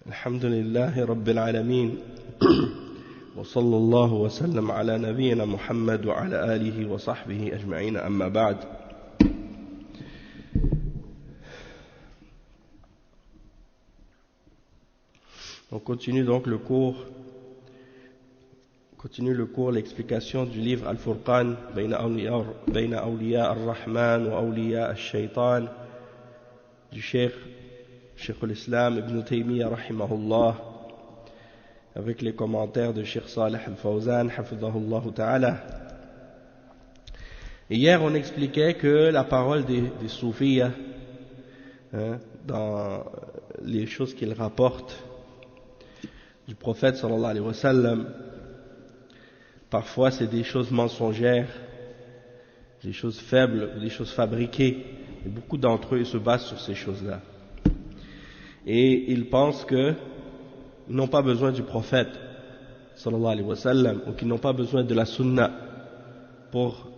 الحمد لله رب العالمين وصلى الله وسلم على نبينا محمد وعلى آله وصحبه أجمعين أما بعد. On continue donc le cours, l'explication du livre Al-Furqan Bayna Awliya Ar-Rahman wa Awliya Ash-Shaytan du Cheikh al-Islam Ibn Taymiyyah rahimahullah, avec les commentaires de Cheikh Salih al-Fawzan hafidhahullah ta'ala. Hier on expliquait que la parole des soufis, dans les choses qu'ils rapportent du prophète sallallahu alayhi wa sallam, parfois c'est des choses mensongères, des choses faibles, des choses fabriquées, et beaucoup d'entre eux se basent sur ces choses-là. Et ils pensent qu'ils n'ont pas besoin du prophète sallallahu alayhi wa sallam, ou qu'ils n'ont pas besoin de la sunna pour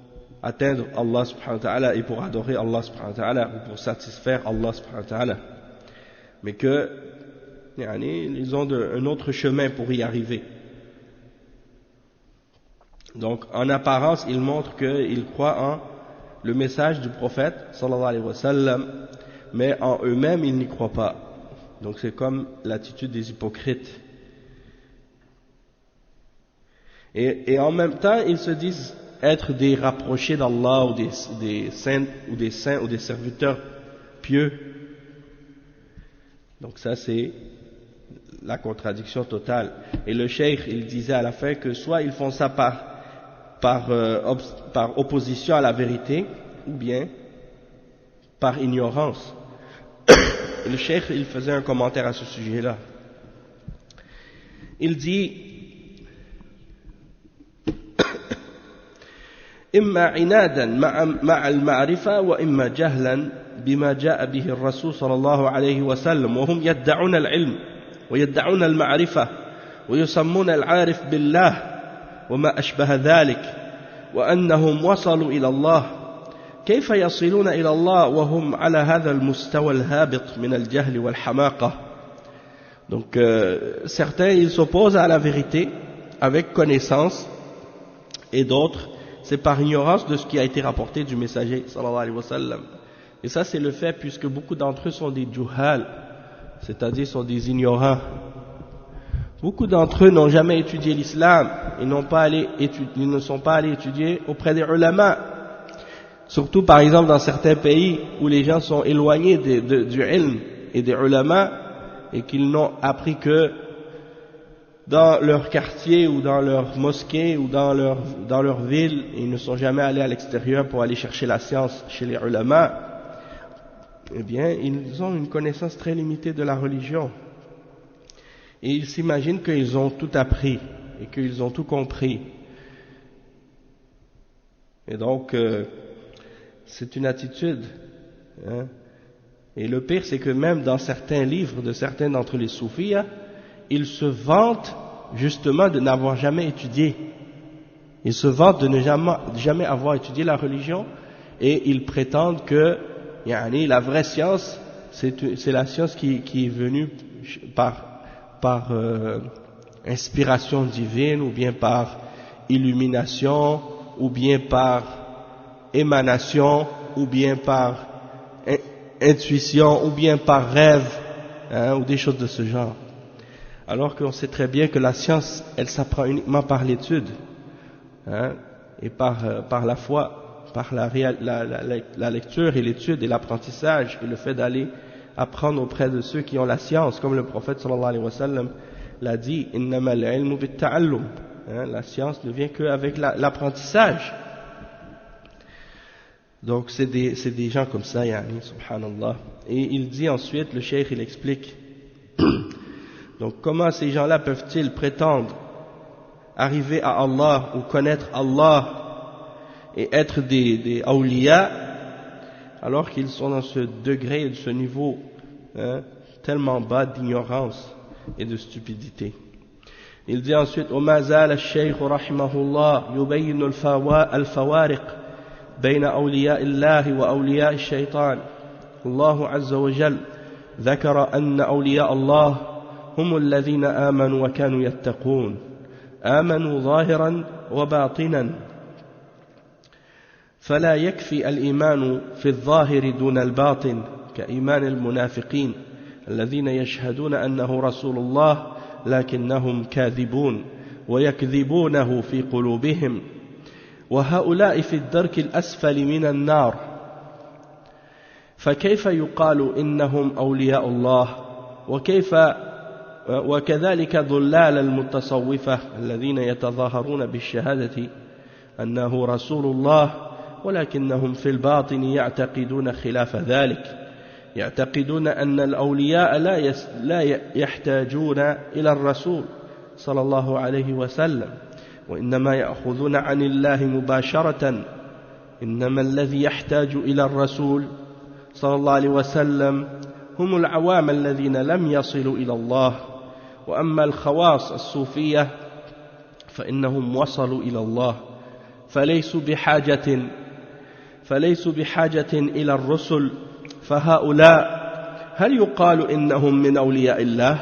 atteindre Allah subhanahu wa ta'ala et pour adorer Allah subhanahu wa ta'ala, ou pour satisfaire Allah subhanahu wa ta'ala, mais que ils ont un autre chemin pour y arriver. Donc en apparence ils montrent qu'ils croient en le message du prophète sallallahu alayhi wa sallam, mais en eux-mêmes ils n'y croient pas. Donc c'est comme l'attitude des hypocrites. Et en même temps ils se disent être des rapprochés d'Allah, ou des saints ou des serviteurs pieux. Donc ça c'est la contradiction totale. Et le cheikh il disait à la fin que soit ils font ça par opposition à la vérité, ou bien par ignorance. Et le cheikh il faisait un commentaire à ce sujet-là. Il dit إما عنادا مع المعرفة وإما جهلا بما جاء به الرسول صلى الله عليه وسلم وهم يدعون العلم ويدعون المعرفة ويسمون العارف بالله وما أشبه ذلك وأنهم وصلوا إلى الله كيف يصلون إلى الله وهم على هذا المستوى الهابط من الجهل والحماقة. Donc certains ils s'opposent à la vérité avec connaissance, et d'autres c'est par ignorance de ce qui a été rapporté du messager sallallahu alayhi wa sallam. Et ça c'est le fait, puisque beaucoup d'entre eux sont des juhal, c'est-à-dire sont des ignorants. Beaucoup d'entre eux n'ont jamais étudié l'islam, ils ne sont pas allés étudier auprès des ulama. Surtout par exemple dans certains pays où les gens sont éloignés du ilm et des ulama, et qu'ils n'ont appris que dans leur quartier ou dans leur mosquée ou dans leur ville, et ils ne sont jamais allés à l'extérieur pour aller chercher la science chez les ulama. Eh bien, ils ont une connaissance très limitée de la religion. Et ils s'imaginent qu'ils ont tout appris et qu'ils ont tout compris. Et donc, c'est une attitude. Et le pire, c'est que même dans certains livres de certains d'entre les soufis, ils se vantent justement de n'avoir jamais étudié. Ils se vantent de ne jamais avoir étudié la religion, et ils prétendent que la vraie science, c'est la science qui est venue par inspiration divine, ou bien par illumination, ou bien par émanation, ou bien par intuition, ou bien par rêve, ou des choses de ce genre. Alors qu'on sait très bien que la science, elle s'apprend uniquement par l'étude, et par la foi, par la lecture et l'étude et l'apprentissage, et le fait d'aller apprendre auprès de ceux qui ont la science, comme le prophète sallallahu alayhi wa sallam l'a dit, innama al-ilmu bit-ta'allum, la science ne vient qu'avec l'apprentissage. Donc c'est des gens comme ça, subhanallah. Et il dit ensuite, le cheikh il explique, donc comment ces gens-là peuvent-ils prétendre arriver à Allah ou connaître Allah et être des awliya, alors qu'ils sont dans ce degré et de ce niveau tellement bas d'ignorance et de stupidité. Il dit ensuite وما زال الشيخ رحمه الله يبين الفوارق بين أولياء الله وأولياء الشيطان. الله عز وجل ذكر أن أولياء الله هم الذين آمنوا وكانوا يتقون آمنوا ظاهرا وباطنا فلا يكفي الإيمان في الظاهر دون الباطن كإيمان المنافقين الذين يشهدون أنه رسول الله لكنهم كاذبون ويكذبونه في قلوبهم وهؤلاء في الدرك الأسفل من النار فكيف يقال إنهم أولياء الله وكذلك ضلال المتصوفة الذين يتظاهرون بالشهادة أنه رسول الله ولكنهم في الباطن يعتقدون خلاف ذلك يعتقدون أن الأولياء لا يحتاجون إلى الرسول صلى الله عليه وسلم وإنما يأخذون عن الله مباشرة إنما الذي يحتاج إلى الرسول صلى الله عليه وسلم هم العوام الذين لم يصلوا إلى الله وأما الخواص الصوفية فإنهم وصلوا إلى الله فليسوا بحاجة إلى الرسل فهؤلاء هل يقال إنهم من أولياء الله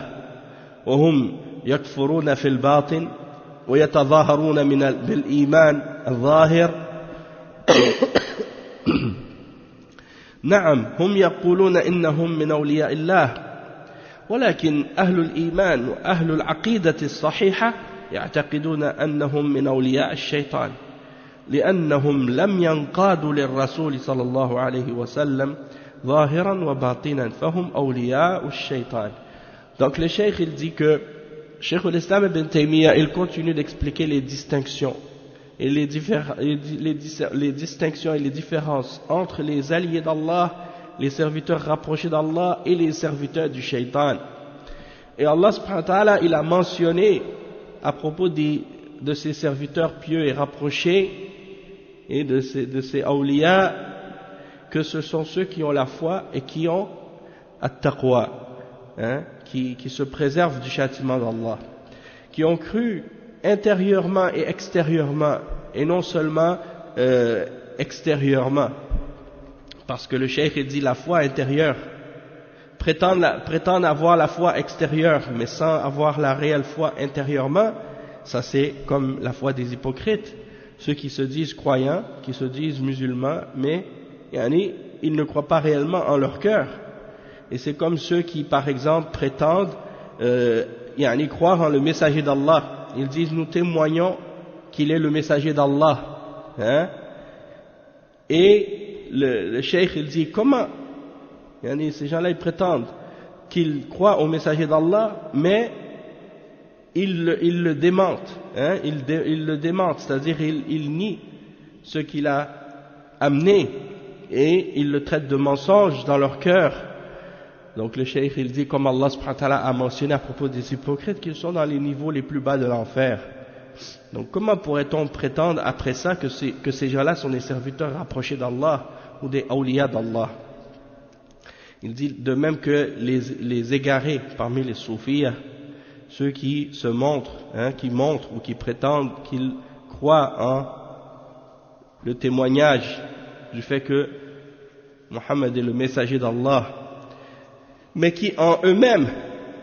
وهم يكفرون في الباطن ويتظاهرون بالإيمان الظاهر نعم هم يقولون إنهم من أولياء الله ولكن أهل الإيمان وأهل العقيدة الصحيحة يعتقدون أنهم من أولياء الشيطان لأنهم لم ينقادوا للرسول صلى الله عليه وسلم ظاهرا وباطنا فهم أولياء الشيطان. Donc le cheikh il dit que Cheikh l'Islam Ibn Taymiyyah il continue d'expliquer les distinctions et les distinctions et les différences entre les alliés d'Allah, les serviteurs rapprochés d'Allah et les serviteurs du shaitan. Et Allah subhanahu wa ta'ala il a mentionné à propos de ces serviteurs pieux et rapprochés et de ces awliya que ce sont ceux qui ont la foi et qui ont at-taqwa, qui se préservent du châtiment d'Allah, qui ont cru intérieurement et extérieurement et non seulement extérieurement, parce que le cheikh dit la foi intérieure, prétendre avoir la foi extérieure mais sans avoir la réelle foi intérieurement, ça c'est comme la foi des hypocrites, ceux qui se disent croyants, qui se disent musulmans mais ils ne croient pas réellement en leur cœur. Et c'est comme ceux qui par exemple prétendent croire en le messager d'Allah. Ils disent nous témoignons qu'il est le messager d'Allah, et le cheikh il dit comment ces gens-là ils prétendent qu'ils croient au messager d'Allah mais ils le démentent, ils le démentent, c'est-à-dire ils nient ce qu'il a amené et ils le traitent de mensonge dans leur cœur. Donc le cheikh il dit comme Allah subhanahu wa ta'ala a mentionné à propos des hypocrites qu'ils sont dans les niveaux les plus bas de l'enfer. Donc comment pourrait-on prétendre après ça que ces gens-là sont des serviteurs rapprochés d'Allah ou des awliya d'Allah? Il dit de même que les égarés parmi les soufis, ceux qui se montrent, qui montrent ou qui prétendent qu'ils croient en le témoignage du fait que Mohammed est le messager d'Allah, mais qui en eux-mêmes,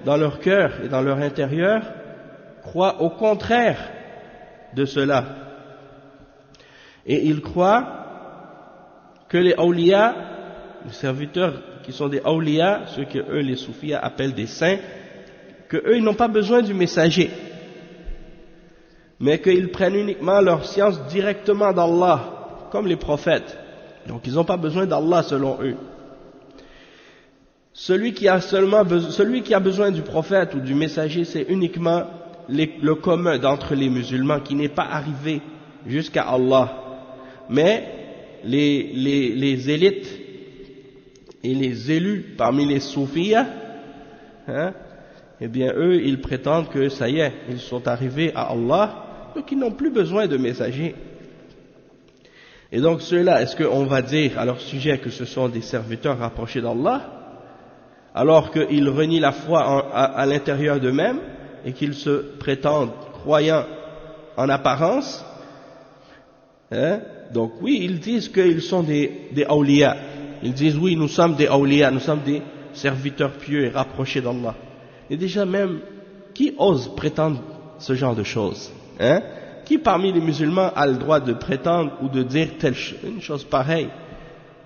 dans leur cœur et dans leur intérieur, croient au contraire de cela. Et ils croient que les awliya, les serviteurs qui sont des awliya, ceux que eux les soufis appellent des saints, que eux ils n'ont pas besoin du messager, mais qu'ils prennent uniquement leur science directement d'Allah, comme les prophètes. Donc ils n'ont pas besoin d'Allah selon eux. Celui qui a besoin du prophète ou du messager, c'est uniquement le commun d'entre les musulmans qui n'est pas arrivé jusqu'à Allah. Mais les élites et les élus parmi les soufis, eh bien eux, ils prétendent que ça y est, ils sont arrivés à Allah, donc ils n'ont plus besoin de messager. Et donc ceux-là, est-ce qu'on va dire à leur sujet que ce sont des serviteurs rapprochés d'Allah, alors qu'ils renient la foi à l'intérieur d'eux-mêmes et qu'ils se prétendent croyants en apparence? Donc oui, ils disent qu'ils sont des awliya. Ils disent oui, nous sommes des awliya, nous sommes des serviteurs pieux et rapprochés d'Allah. Et déjà même, qui ose prétendre ce genre de choses, hein? Qui parmi les musulmans a le droit de prétendre ou de dire une chose pareille?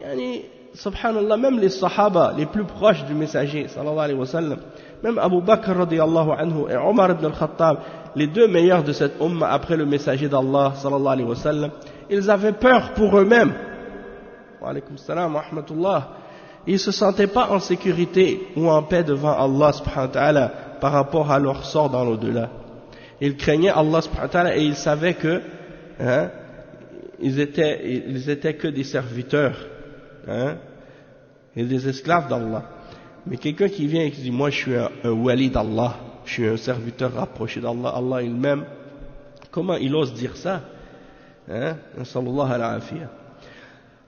Yani, subhanallah, même les sahaba, les plus proches du messager, sallallahu alayhi wa sallam, même Abu Bakr radiyallahu anhu et Omar ibn al-Khattab, les deux meilleurs de cette umma après le messager d'Allah, sallallahu alayhi wa sallam, ils avaient peur pour eux-mêmes. Wa alaykum salam wa rahmatullah. Ils ne se sentaient pas en sécurité ou en paix devant Allah subhanahu wa ta'ala par rapport à leur sort dans l'au-delà. Ils craignaient Allah subhanahu wa ta'ala et ils savaient que hein, ils étaient que des serviteurs, hein, et des esclaves d'Allah. Mais quelqu'un qui vient et qui dit moi je suis un wali d'Allah, je suis un serviteur rapproché d'Allah, Allah il m'aime, comment il ose dire ça, hein? Sallallahu alayhi wa sallam.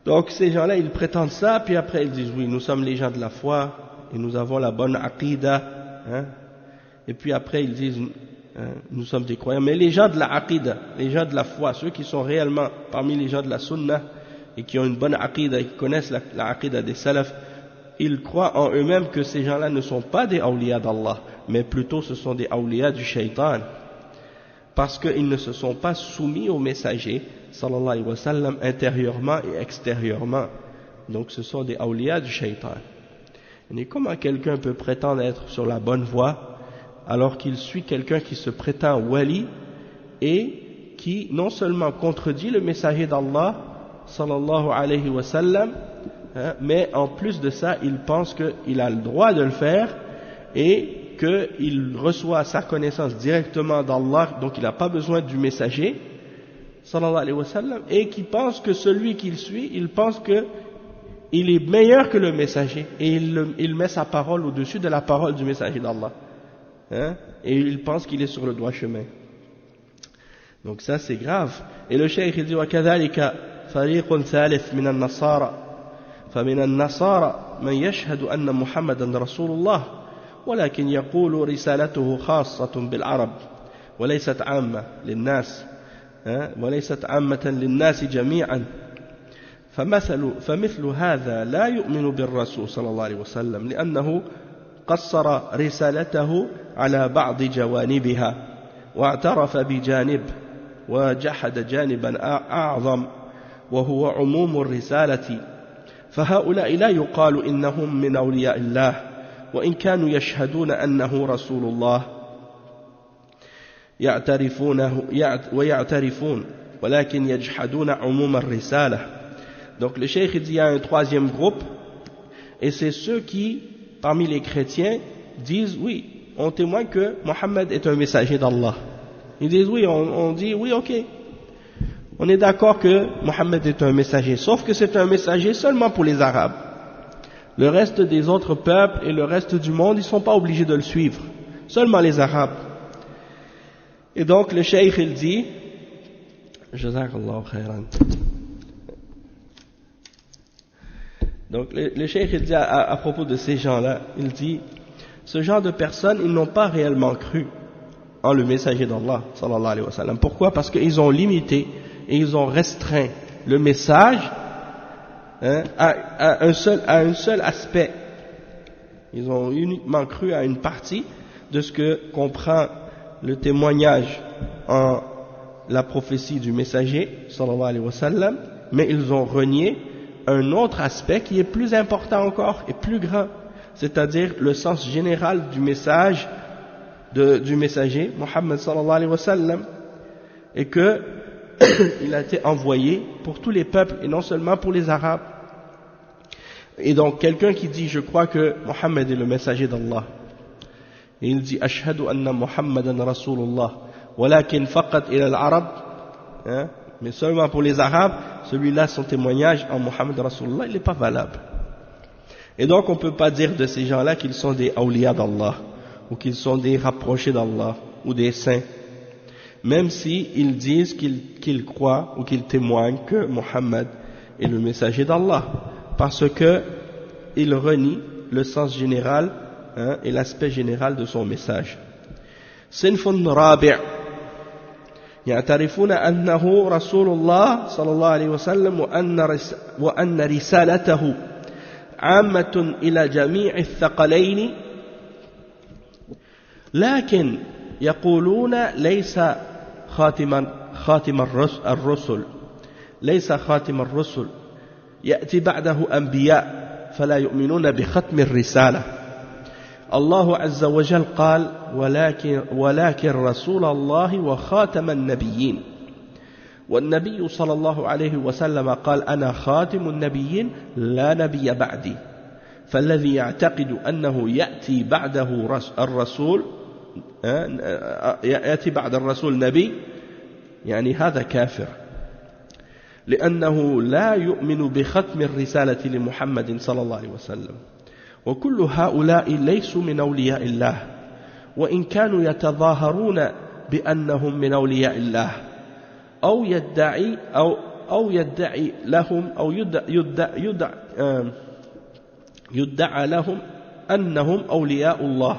Donc ces gens-là ils prétendent ça, puis après ils disent oui nous sommes les gens de la foi et nous avons la bonne aqidah, hein? Et puis après ils disent nous sommes des croyants. Mais les gens de la aqidah, les gens de la foi, ceux qui sont réellement parmi les gens de la sunnah et qui ont une bonne aqidah et qui connaissent la aqidah des salafs, ils croient en eux-mêmes que ces gens-là ne sont pas des awliya d'Allah, mais plutôt ce sont des awliya du shaitan, parce qu'ils ne se sont pas soumis au messager sallallahu alayhi wa sallam intérieurement et extérieurement. Donc ce sont des awliya du shaitan. Et comment quelqu'un peut prétendre être sur la bonne voie alors qu'il suit quelqu'un qui se prétend wali et qui non seulement contredit le messager d'Allah sallallahu alayhi wa sallam, hein, mais en plus de ça il pense qu'il a le droit de le faire et qu'il reçoit sa connaissance directement d'Allah, donc il n'a pas besoin du messager sallallahu alayhi wa sallam, et qui pense que celui qu'il suit, il pense que il est meilleur que le messager et il met sa parole au-dessus de la parole du messager d'Allah. Hein? Et il pense qu'il est sur le droit chemin. Donc ça c'est grave. Et le cheikh il dit وكذلك فريق ثالث من النصارى فمن النصارى من يشهد أن محمدا رسول الله ولكن يقول رسالته خاصة بالعرب وليست عامة للناس وليست عامة للناس جميعا فمثل هذا لا يؤمن بالرسول صلى الله عليه وسلم لأنه قصر رسالته على بعض جوانبها واعترف بجانب وجحد جانبا أعظم وهو عموم الرسالة فهؤلاء لا يقال إنهم من أولياء الله وإن كانوا يشهدون أنه رسول الله يعترفونه ويعترفون ولكن يجحدون عموم الرسالة. Donc le cheikh dit il y a un troisième groupe et c'est ceux qui parmi les chrétiens disent oui, on témoigne que Mohammed est un messager d'Allah. Ils disent oui, on dit oui, ok, on est d'accord que Mohammed est un messager, sauf que c'est un messager seulement pour les Arabes. Le reste des autres peuples et le reste du monde, ils ne sont pas obligés de le suivre, seulement les Arabes. Et donc le cheikh il dit Jazakallahu khairan. Donc le cheikh il dit à propos de ces gens-là, il dit ce genre de personnes, ils n'ont pas réellement cru en le messager d'Allah sallallahu alayhi wa sallam. Pourquoi? Parce qu'ils ont limité et ils ont restreint le message à un seul aspect. Ils ont uniquement cru à une partie de ce que comprend le témoignage en la prophétie du messager sallallahu alayhi wa sallam, mais ils ont renié un autre aspect qui est plus important encore et plus grand, c'est-à-dire le sens général du message du messager Muhammad sallallahu alayhi wa sallam, et que il a été envoyé pour tous les peuples et non seulement pour les Arabes. Et donc quelqu'un qui dit je crois que Muhammad est le messager d'Allah et il dit ashhadu anna Muhammadan rasulullah walakin faqat ila al-arab, mais seulement pour les Arabes, celui-là, son témoignage en Muhammad Rasulullah, il n'est pas valable. Et donc on ne peut pas dire de ces gens-là qu'ils sont des awliya d'Allah, ou qu'ils sont des rapprochés d'Allah, ou des saints, même s'ils disent qu'ils croient ou qu'ils témoignent que Muhammad est le messager d'Allah, parce qu'ils renient le sens général et l'aspect général de son message. Sinfun rabi'. يعترفون أنه رسول الله صلى الله عليه وسلم وأن رسالته عامة إلى جميع الثقلين لكن يقولون ليس خاتم الرسل ليس خاتم الرسل يأتي بعده أنبياء فلا يؤمنون بختم الرسالة. الله عز وجل قال ولكن رسول الله وخاتم النبيين، والنبي صلى الله عليه وسلم قال أنا خاتم النبيين لا نبي بعدي، فالذي يعتقد أنه يأتي بعده الرسول يأتي بعد الرسول نبي يعني هذا كافر، لأنه لا يؤمن بختم الرسالة لمحمد صلى الله عليه وسلم. وكل هؤلاء ليسوا من أولياء الله، وإن كانوا يتظاهرون بأنهم من أولياء الله أو يدعي لهم أو يدعى لهم أنهم أولياء الله،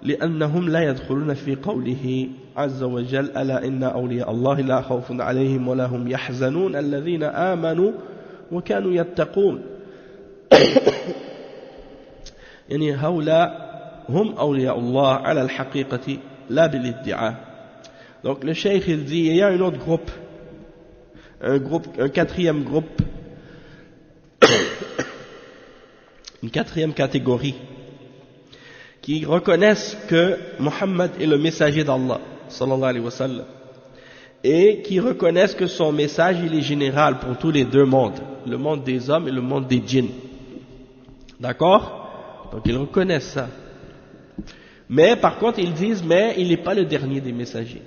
لأنهم لا يدخلون في قوله عز وجل ألا إن أولياء الله لا خوف عليهم ولا هم يحزنون الذين آمنوا وكانوا يتقون. يعني هؤلاء هم أولياء الله على الحقيقة لا بالادعاء. Donc le cheikh il dit il y a un autre groupe, un quatrième groupe, une quatrième catégorie qui reconnaissent que Mohammed est le messager d'Allah sallallahu alayhi wa sallam, et qui reconnaissent que son message il est général pour tous les deux mondes, le monde des hommes et le monde des djinns. D'accord? Donc ils reconnaissent ça. Mais par contre ils disent mais il n'est pas le dernier des messagers.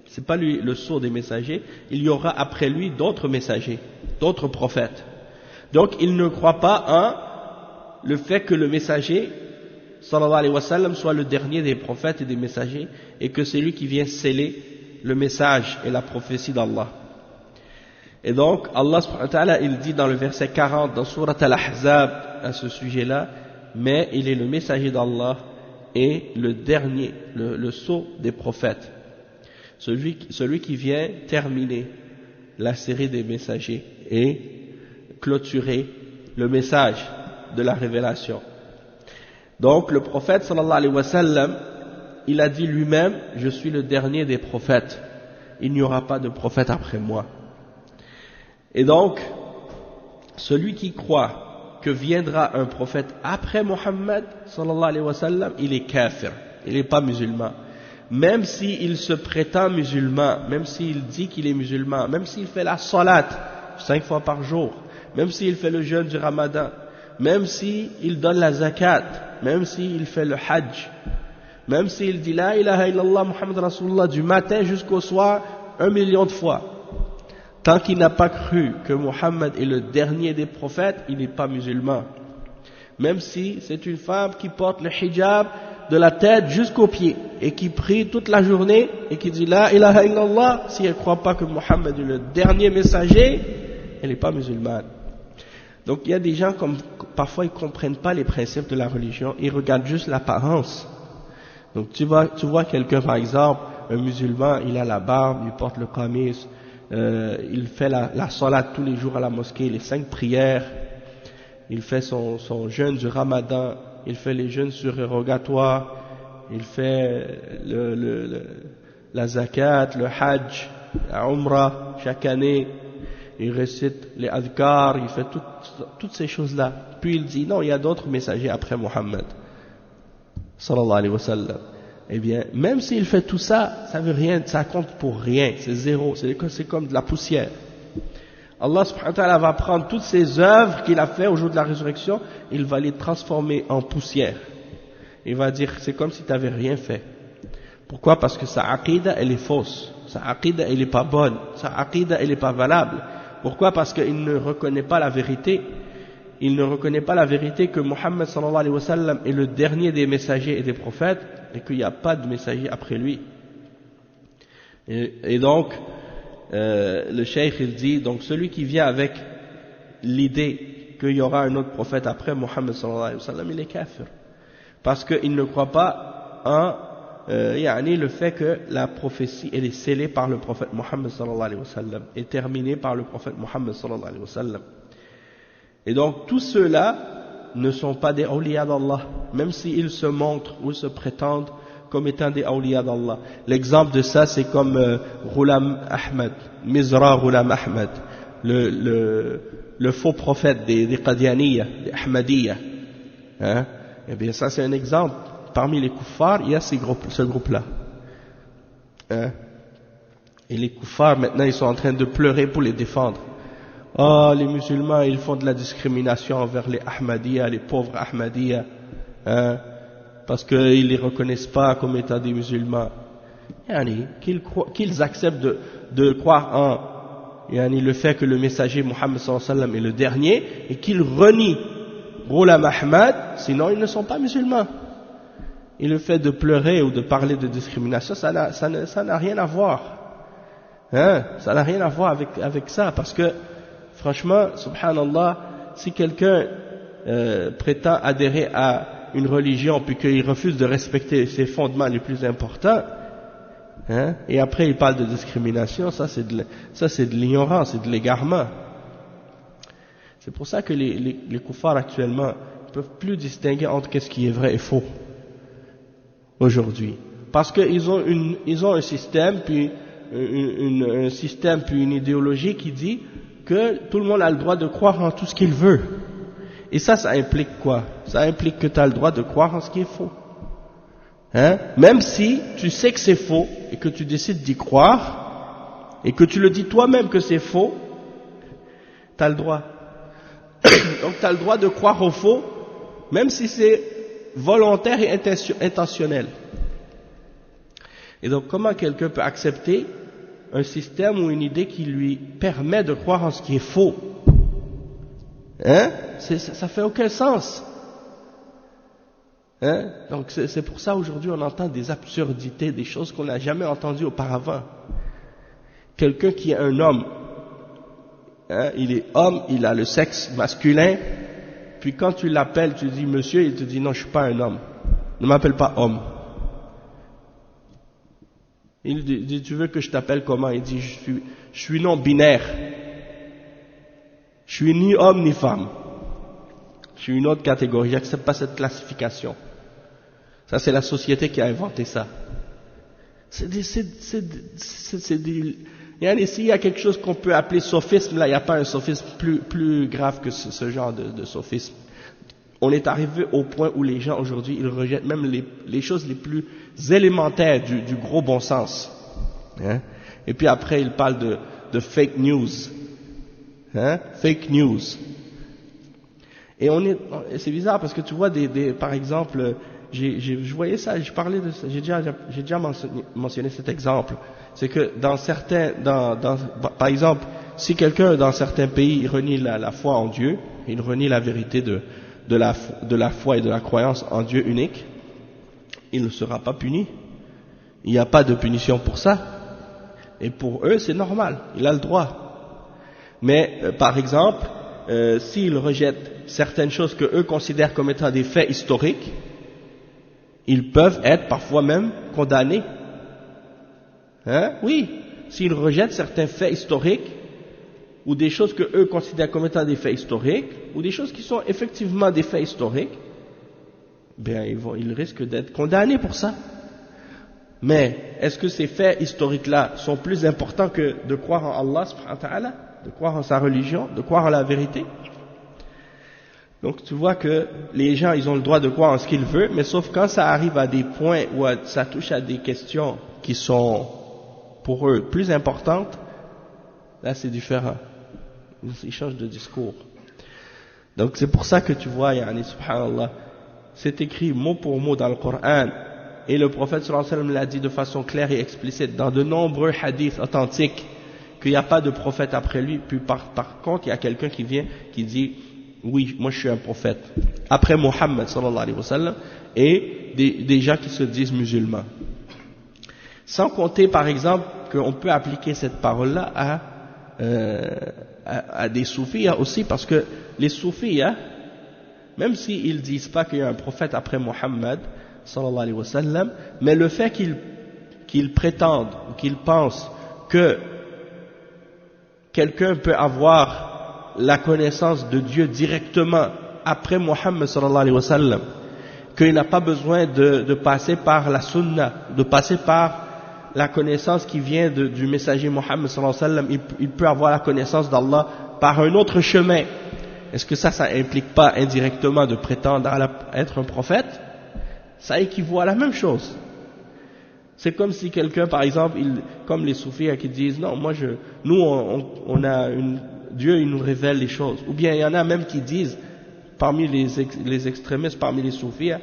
C'est pas lui le sceau des messagers, il y aura après lui d'autres messagers, d'autres prophètes. Donc ils ne croient pas en le fait que le messager sallallahu alayhi wa sallam soit le dernier des prophètes et des messagers, et que c'est lui qui vient sceller le message et la prophétie d'Allah. Et donc Allah subhanahu wa ta'ala il dit dans le verset 40 dans Surat Al-Ahzab à ce sujet-là, mais il est le messager d'Allah et le dernier, le sceau des prophètes, celui qui vient terminer la série des messagers et clôturer le message de la révélation. Donc le prophète sallallahu alayhi wa sallam, il a dit lui-même, je suis le dernier des prophètes, il n'y aura pas de prophète après moi. Et donc, celui qui croit que viendra un prophète après Mohammed sallallahu alayhi wa sallam, il est kafir, il n'est pas musulman. Même s'il se prétend musulman, même s'il dit qu'il est musulman, même s'il fait la salat 5 fois par jour, même s'il fait le jeûne du ramadan, même s'il donne la zakat, même s'il fait le hajj, même s'il dit la ilaha illallah Muhammad Rasulullah du matin jusqu'au soir 1 million de fois, tant qu'il n'a pas cru que Muhammad est le dernier des prophètes, il n'est pas musulman. Même si c'est une femme qui porte le hijab de la tête jusqu'aux pieds et qui prie toute la journée et qui dit la ilaha illallah, si elle ne croit pas que Muhammad est le dernier messager, elle n'est pas musulmane. Donc il y a des gens comme parfois ils ne comprennent pas les principes de la religion, ils regardent juste l'apparence. Donc tu vois quelqu'un par exemple, un musulman, il a la barbe, il porte le qamis, il fait la salat tous les jours à la mosquée, les 5 prières, il fait son jeûne du ramadan, il fait les jeûnes surérogatoires, il fait la zakat, le hajj, la umrah chaque année, il récite les adhkar, il fait toutes ces choses-là. Puis il dit non, il y a d'autres messagers après Mohammed sallallahu alayhi wa sallam. Eh bien, même s'il fait tout ça, ça veut rien, ça compte pour rien, c'est zéro, c'est comme de la poussière. Allah subhanahu wa ta'ala va prendre toutes ces œuvres qu'il a fait au jour de la résurrection, il va les transformer en poussière. Il va dire, c'est comme si tu n'avais rien fait. Pourquoi? Parce que sa aqida, elle est fausse. Sa aqida, elle n'est pas bonne. Sa aqida, elle n'est pas valable. Pourquoi? Parce qu'il ne reconnaît pas la vérité. Il ne reconnaît pas la vérité que Muhammad sallallahu alayhi wa sallam est le dernier des messagers et des prophètes et qu'il n'y a pas de messager après lui. Et donc, le cheikh il dit, donc celui qui vient avec l'idée qu'il y aura un autre prophète après Muhammad sallallahu alayhi wa sallam, il est kafir. Parce qu'il ne croit pas en le fait que la prophétie elle est scellée par le prophète Muhammad sallallahu alayhi wa sallam, est terminée par le prophète Muhammad sallallahu alayhi wa sallam. Et donc tous ceux-là ne sont pas des awliya d'Allah, même s'ils se montrent ou se prétendent comme étant des awliya d'Allah. L'exemple de ça, c'est comme Ghulam Ahmad, Mizra Ghulam Ahmad, le faux prophète des Qadianiyya, des Ahmadiyya. Hein? Eh bien, ça, c'est un exemple. Parmi les kuffars, il y a ce groupe-là. Hein? Et les kuffars, maintenant, ils sont en train de pleurer pour les défendre. Oh, les musulmans, ils font de la discrimination envers les Ahmadiyya, les pauvres Ahmadiyya, hein, parce qu'ils les reconnaissent pas comme étant des musulmans. Yani, qu'ils acceptent de croire en le fait que le messager Muhammad sallallahu alayhi wa sallam est le dernier, et qu'ils renient Ghulam Ahmad, sinon ils ne sont pas musulmans. Et le fait de pleurer ou de parler de discrimination, ça n'a rien à voir. Hein, ça n'a rien à voir avec ça, parce que franchement, subhanallah, si quelqu'un prétend adhérer à une religion puis qu'il refuse de respecter ses fondements les plus importants, hein, et après il parle de discrimination, ça c'est de l'ignorance, c'est de l'égarement. C'est pour ça que les kuffars actuellement ne peuvent plus distinguer entre qu'est-ce qui est vrai et faux aujourd'hui, parce qu'ils ont un système puis une idéologie qui dit que tout le monde a le droit de croire en tout ce qu'il veut. Et ça implique quoi? Ça implique que tu as le droit de croire en ce qui est faux. Hein? Même si tu sais que c'est faux et que tu décides d'y croire et que tu le dis toi-même que c'est faux, tu as le droit. Donc tu as le droit de croire au faux, même si c'est volontaire et intentionnel. Et donc comment quelqu'un peut accepter un système ou une idée qui lui permet de croire en ce qui est faux? Hein? Ça fait aucun sens. Hein? Donc c'est pour ça aujourd'hui on entend des absurdités, des choses qu'on n'a jamais entendues auparavant. Quelqu'un qui est un homme, hein, il est homme, il a le sexe masculin, puis quand tu l'appelles, tu dis monsieur, il te dit non, je suis pas un homme, ne m'appelle pas homme. Il dit tu veux que je t'appelle comment? Il dit je suis non binaire, je suis ni homme ni femme, je suis une autre catégorie, j'accepte pas cette classification. Ça c'est la société qui a inventé ça. S'il y a quelque chose qu'on peut appeler sophisme, là il n'y a pas un sophisme plus grave que ce genre de sophisme. On est arrivé au point où les gens aujourd'hui, ils rejettent même les choses les plus élémentaires du gros bon sens. Hein? Et puis après, ils parlent de fake news. Hein? Fake news. Et c'est bizarre parce que tu vois par exemple, je voyais ça, je parlais de ça, j'ai déjà mentionné cet exemple. C'est que par exemple, si quelqu'un dans certains pays il renie la foi en Dieu, il renie la vérité de la foi et de la croyance en Dieu unique, il ne sera pas puni. Il n'y a pas de punition pour ça. Et pour eux, c'est normal, il a le droit. Mais par exemple, s'ils rejettent certaines choses que eux considèrent comme étant des faits historiques, ils peuvent être parfois même condamnés. Hein? Oui, s'ils rejettent certains faits historiques, ou des choses que eux considèrent comme étant des faits historiques, ou des choses qui sont effectivement des faits historiques, bien ils risquent d'être condamnés pour ça. Mais est-ce que ces faits historiques-là sont plus importants que de croire en Allah subhanahu wa ta'ala, de croire en sa religion, de croire en la vérité? Donc tu vois que les gens ils ont le droit de croire en ce qu'ils veulent, mais sauf quand ça arrive à des points où ça touche à des questions qui sont pour eux plus importantes, là c'est différent. Ils changent de discours. Donc c'est pour ça que tu vois, subhanallah, c'est écrit mot pour mot dans le Coran, et le prophète sallallahu alayhi wa sallam l'a dit de façon claire et explicite dans de nombreux hadiths authentiques qu'il n'y a pas de prophète après lui. Puis par contre il y a quelqu'un qui vient qui dit oui, moi je suis un prophète après Muhammad sallallahu alayhi wa sallam, et des gens qui se disent musulmans. Sans compter par exemple qu'on peut appliquer cette parole-là à des soufis aussi, parce que les soufis, même s'ils disent pas qu'il y a un prophète après Muhammad sallallahu alayhi wa sallam, mais le fait qu'ils prétendent ou qu'ils pensent que quelqu'un peut avoir la connaissance de Dieu directement après Muhammad sallallahu alayhi wa sallam, qu'il n'a pas besoin de passer par la sunna, de passer par la connaissance qui vient du messager Mohammed sallallahu alayhi wa sallam. Il peut avoir la connaissance d'Allah par un autre chemin. Est-ce que ça implique pas indirectement de prétendre être un prophète? Ça équivaut à la même chose. C'est comme si quelqu'un, par exemple, comme les soufis qui disent non, Dieu il nous révèle les choses. Ou bien il y en a même qui disent, parmi les extrémistes, parmi les soufis,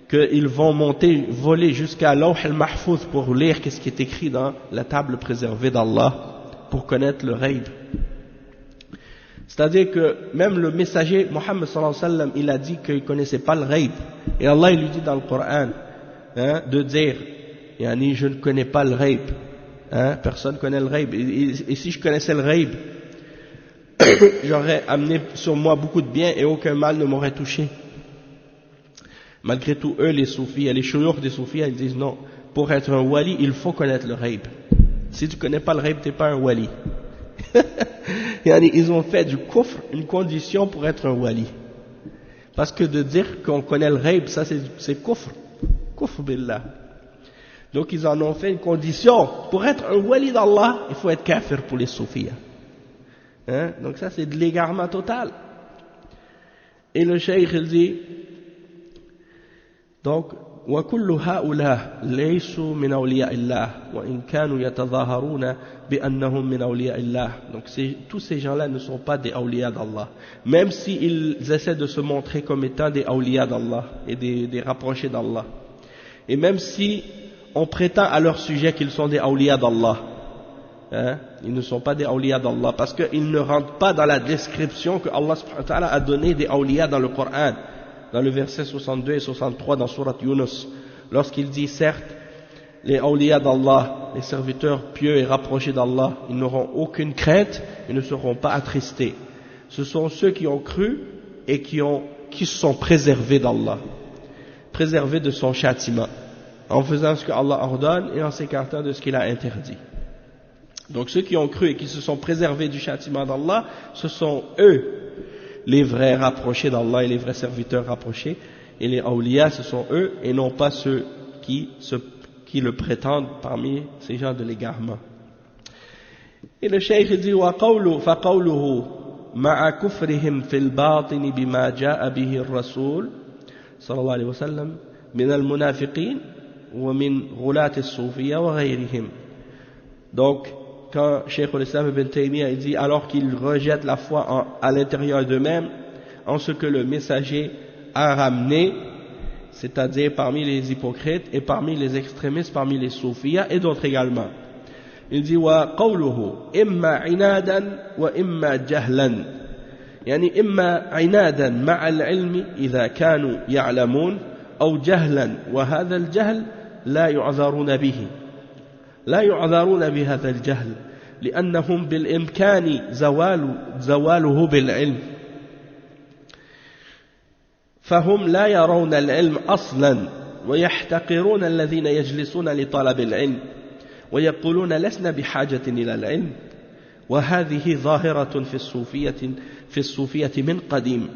qu'ils vont voler jusqu'à Lawh al-Mahfouz pour lire ce qui est écrit dans la table préservée d'Allah, pour connaître le ghaib. C'est-à-dire que même le messager Mohammed sallallahu alayhi wa sallam, il a dit qu'il ne connaissait pas le ghaib. Et Allah il lui dit dans le Coran de dire je ne connais pas le ghaib. Personne ne connaît le ghaib. Et si je connaissais le ghaib, j'aurais amené sur moi beaucoup de bien et aucun mal ne m'aurait touché. Malgré tout, eux, les soufis, les shuyukh des soufis, ils disent non, pour être un wali, il faut connaître le ghaib. Si tu ne connais pas le ghaib, tu n'es pas un wali. Ils ont fait du kufr une condition pour être un wali. Parce que de dire qu'on connaît le ghaib, ça c'est kufr. Kufr billah. Donc ils en ont fait une condition. Pour être un wali d'Allah, il faut être kafir pour les soufis. Donc ça c'est de l'égarement total. Et le cheikh il dit donc وكل هؤلاء ليسوا من أولياء الله وإن كانوا يتظاهرون بأنهم من أولياء الله. Donc tous ces gens-là ne sont pas des awliya d'Allah, même s'ils essaient de se montrer comme étant des awliya d'Allah et des rapprochés d'Allah, et même si on prétend à leur sujet qu'ils sont des awliya d'Allah, ils ne sont pas des awliya d'Allah parce qu'ils ne rentrent pas dans la description que Allah subhanahu wa ta'ala a donnée des awliya dans le Coran, dans le verset 62 et 63 dans Surat Yunus, lorsqu'il dit certes, les awliya d'Allah, les serviteurs pieux et rapprochés d'Allah, ils n'auront aucune crainte, ils ne seront pas attristés. Ce sont ceux qui ont cru et qui se sont préservés d'Allah, préservés de son châtiment, en faisant ce que Allah ordonne et en s'écartant de ce qu'il a interdit. Donc ceux qui ont cru et qui se sont préservés du châtiment d'Allah, ce sont eux les vrais rapprochés d'Allah et les vrais serviteurs rapprochés, et les awliya ce sont eux et non pas ceux qui le prétendent parmi ces gens de l'égarement. Et le cheikh dit فقوله مع كفرهم في الباطن بما جاء به الرسول صلى الله عليه وسلم من المنافقين ومن غلاة الصوفية وغيرهم. Donc quand Cheikh al-Islam ibn Taymiyyah dit alors qu'ils rejettent la foi à l'intérieur d'eux-mêmes en ce que le messager a ramené, c'est-à-dire parmi les hypocrites et parmi les extrémistes, parmi les soufiyas et d'autres également. Il dit wa qawluhu imma inadan wa imma jahlan, يعني إما عنادا مع العلم إذا كانوا يعلمون أو جهلا وهذا الجهل لا يعذرون به، لا يعذرون بهذا الجهل لأنهم بالإمكان زواله بالعلم، فهم لا يرون العلم أصلا ويحتقرون الذين يجلسون لطلب العلم ويقولون لسنا بحاجة إلى العلم، وهذه ظاهرة في الصوفية من قديم،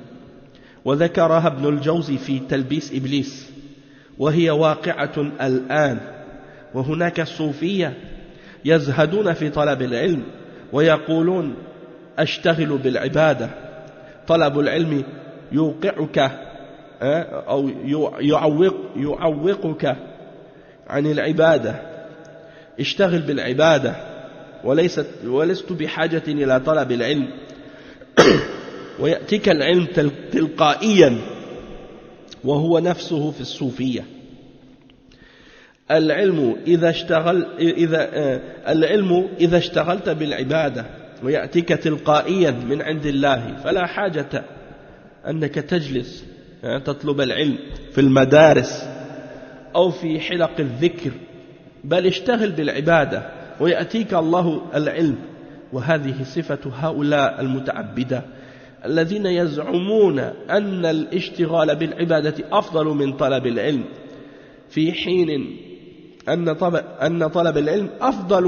وذكرها ابن الجوزي في تلبيس إبليس، وهي واقعة الآن. وهناك الصوفية يزهدون في طلب العلم ويقولون أشتغل بالعبادة، طلب العلم يوقعك أو يعوقك عن العبادة، اشتغل بالعبادة ولست بحاجة إلى طلب العلم، ويأتيك العلم تلقائيا وهو نفسه في الصوفية. العلم إذا اشتغلت بالعبادة ويأتيك تلقائيا من عند الله فلا حاجة أنك تجلس تطلب العلم في المدارس أو في حلق الذكر، بل اشتغل بالعبادة ويأتيك الله العلم. وهذه صفة هؤلاء المتعبدة الذين يزعمون أن الاشتغال بالعبادة أفضل من طلب العلم، في حين أن طلب العلم أفضل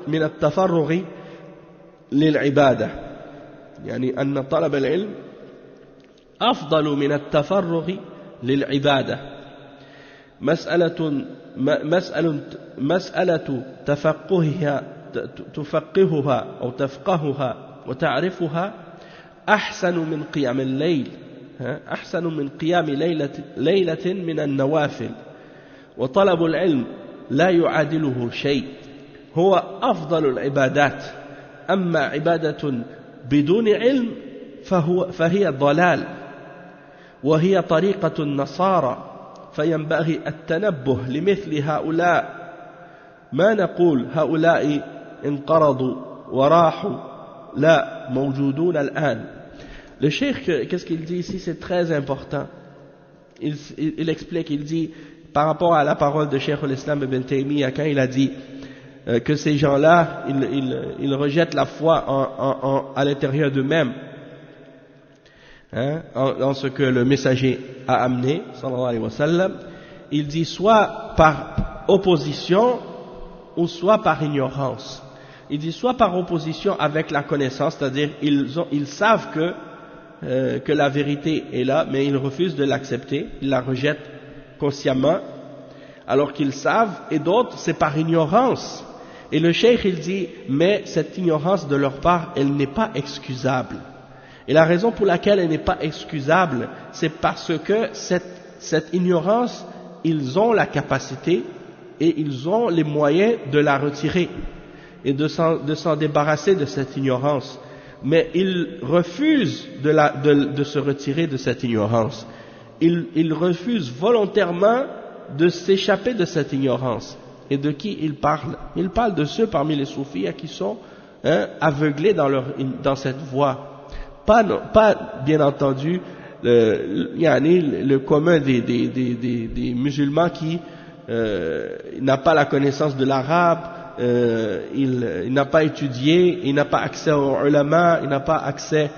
من التفرغ للعبادة، يعني أن طلب العلم أفضل من التفرغ للعبادة مسألة تفقهها أو تفقهها وتعرفها أحسن من قيام الليل أحسن من قيام ليلة من النوافل وطلب العلم لا يعادله شيء هو أفضل العبادات أما عبادة بدون علم فهي ضلال وهي طريقة النصارى فينبغي التنبه لمثل هؤلاء ما نقول هؤلاء انقرضوا وراحوا لا موجودون الآن. Le cheikh, qu'est-ce qu'il dit ici, c'est très important. Il explique, il dit par rapport à la parole de Cheikh al-Islam ibn Taymiyyah quand il a dit que ces gens-là ils rejettent la foi à l'intérieur d'eux-mêmes, dans ce que le messager a amené sallallahu alayhi wa sallam, il dit soit par opposition ou soit par ignorance. Il dit soit par opposition avec la connaissance, c'est-à-dire ils savent que la vérité est là, mais ils refusent de l'accepter, ils la rejettent consciemment, alors qu'ils savent, et d'autres c'est par ignorance. Et le cheikh il dit, mais cette ignorance de leur part, elle n'est pas excusable. Et la raison pour laquelle elle n'est pas excusable, c'est parce que cette ignorance, ils ont la capacité et ils ont les moyens de la retirer et de s'en débarrasser de cette ignorance. Mais ils refusent de se retirer de cette ignorance. Ils refusent volontairement de s'échapper de cette ignorance. Et de qui il parle? Il parle de ceux parmi les soufis qui sont aveuglés dans cette voie. Pas bien entendu le commun des musulmans qui n'a pas la connaissance de l'arabe, il n'a pas étudié, il n'a pas accès aux ulama, il n'a pas accès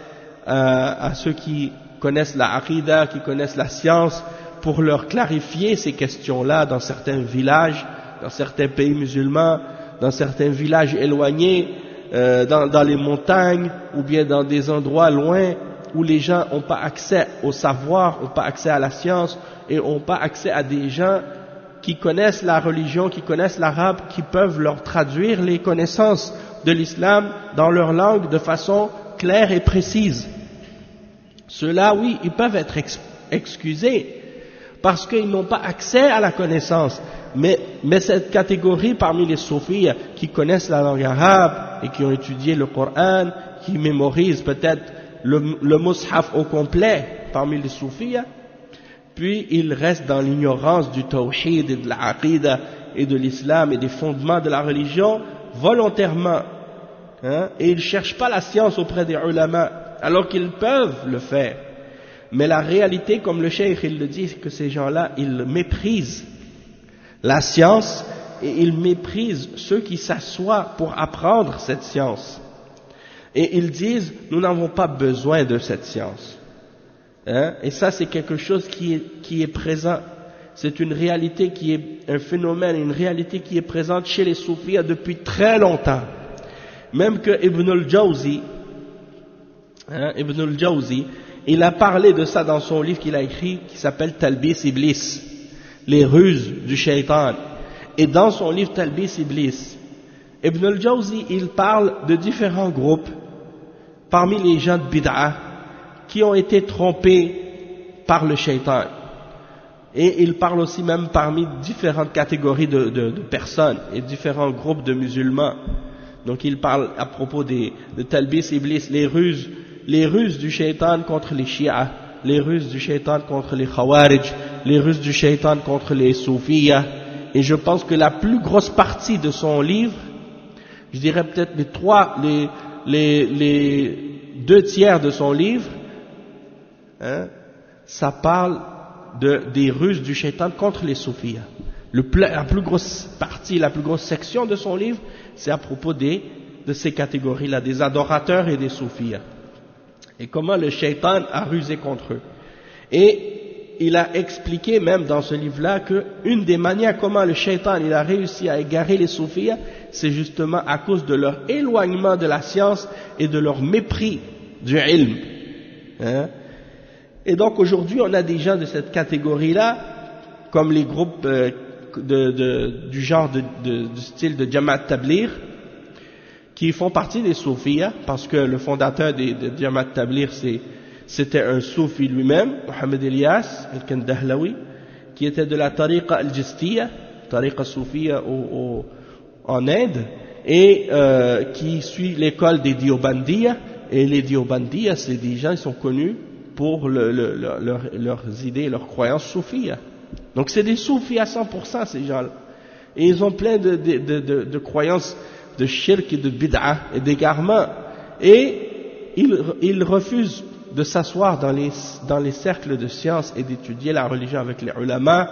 à ceux qui connaissent la aqidah, qui connaissent la science, pour leur clarifier ces questions-là dans certains villages, dans certains pays musulmans, dans certains villages éloignés, dans les montagnes ou bien dans des endroits loin où les gens n'ont pas accès au savoir, n'ont pas accès à la science et n'ont pas accès à des gens qui connaissent la religion, qui connaissent l'arabe, qui peuvent leur traduire les connaissances de l'islam dans leur langue de façon claire et précise. Ceux-là, oui, ils peuvent être excusés parce qu'ils n'ont pas accès à la connaissance. Mais cette catégorie parmi les soufis qui connaissent la langue arabe et qui ont étudié le Coran, qui mémorisent peut-être le mushaf au complet parmi les soufis, puis ils restent dans l'ignorance du tawhid et de l'aqidah et de l'islam et des fondements de la religion volontairement, et ils ne cherchent pas la science auprès des ulama alors qu'ils peuvent le faire. Mais la réalité, comme le cheikh il le dit, c'est que ces gens-là ils méprisent la science et ils méprisent ceux qui s'assoient pour apprendre cette science. Et ils disent, nous n'avons pas besoin de cette science. Et ça c'est quelque chose qui est présent. C'est une réalité qui est un phénomène, une réalité qui est présente chez les soufis depuis très longtemps. Même que Ibn al-Jawzi, il a parlé de ça dans son livre qu'il a écrit, qui s'appelle Talbis Iblis, les ruses du shaitan. Et dans son livre Talbis Iblis, Ibn al-Jawzi, il parle de différents groupes parmi les gens de bid'ah qui ont été trompés par le shaitan. Et il parle aussi même parmi différentes catégories de personnes et différents groupes de musulmans. Donc il parle à propos de Talbis Iblis, les ruses du shaitan contre les chiites, les ruses du shaitan contre les khawarij, les ruses du shaitan contre les soufiyas. Et je pense que la plus grosse partie de son livre, je dirais peut-être les 2/3 de son livre, ça parle des ruses du shaitan contre les soufiyas. La plus grosse partie, la plus grosse section de son livre, c'est à propos de ces catégories-là, des adorateurs et des soufiyas. Et comment le shaitan a rusé contre eux. Et il a expliqué même dans ce livre-là que une des manières comment le shaitan il a réussi à égarer les soufiyas, c'est justement à cause de leur éloignement de la science et de leur mépris du ilm. Et donc aujourd'hui, on a des gens de cette catégorie-là, comme les groupes du genre du style de Jamaat Tabligh, qui font partie des soufis, parce que le fondateur de Jamaat Tabligh, c'était un soufi lui-même, Mohamed Elias al-Kandahlawi, qui était de la tariqa al-Jistiyya, tariqa soufiyya en Inde, et qui suit l'école des Diobandiyya. Et les Diobandiyya, c'est des gens qui sont connus pour leurs idées, leurs croyances soufiyya. Donc c'est des soufis à 100%, ces gens-là. Et ils ont plein de croyances de shirk et de bid'ah et d'égarements. Et ils refusent de s'asseoir dans les cercles de sciences et d'étudier la religion avec les ulama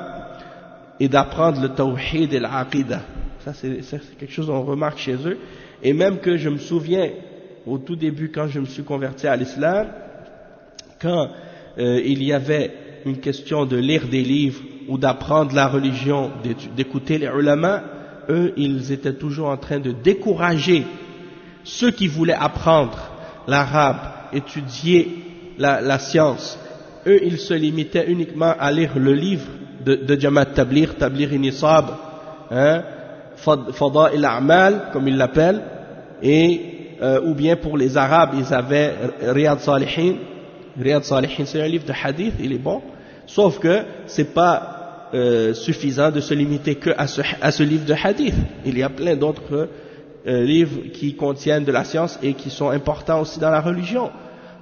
et d'apprendre le tawhid et l'aqidah. Ça c'est quelque chose qu'on remarque chez eux. Et même que je me souviens, au tout début, quand je me suis converti à l'islam, quand il y avait une question de lire des livres ou d'apprendre la religion, d'écouter les ulama, eux, ils étaient toujours en train de décourager ceux qui voulaient apprendre l'arabe, étudier la science. Eux, ils se limitaient uniquement à lire le livre de Jamaat Tabligh, Tabligh Nisab, Fada'il A'mal, comme ils l'appellent, et ou bien pour les Arabes, ils avaient Riyad Salihin. Riyad Salihin, c'est un livre de hadith, il est bon, sauf que c'est pas suffisant de se limiter que à ce livre de hadith. Il y a plein d'autres livres qui contiennent de la science et qui sont importants aussi dans la religion,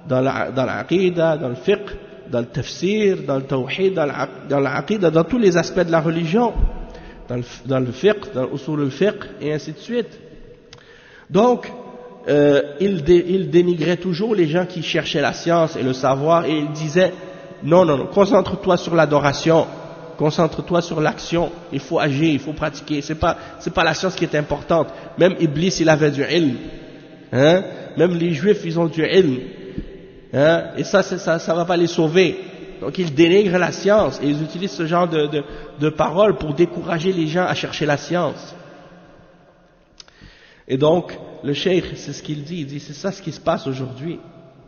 dans l'aqidah, dans le fiqh, dans le tafsir, dans le tawhid, dans l'aqidah, dans tous les aspects de la religion, dans le fiqh, dans l'usul al-fiqh, et ainsi de suite. Donc, il dénigrait toujours les gens qui cherchaient la science et le savoir, et il disait non, concentre-toi sur l'adoration, concentre-toi sur l'action, il faut agir, il faut pratiquer, c'est pas la science qui est importante. Même Iblis, il avait du ilm, même les juifs, ils ont du ilm, et ça va pas les sauver. Donc ils dénigrent la science et ils utilisent ce genre de paroles pour décourager les gens à chercher la science. Et donc le cheikh, c'est ce qu'il dit, il dit c'est ça ce qui se passe aujourd'hui,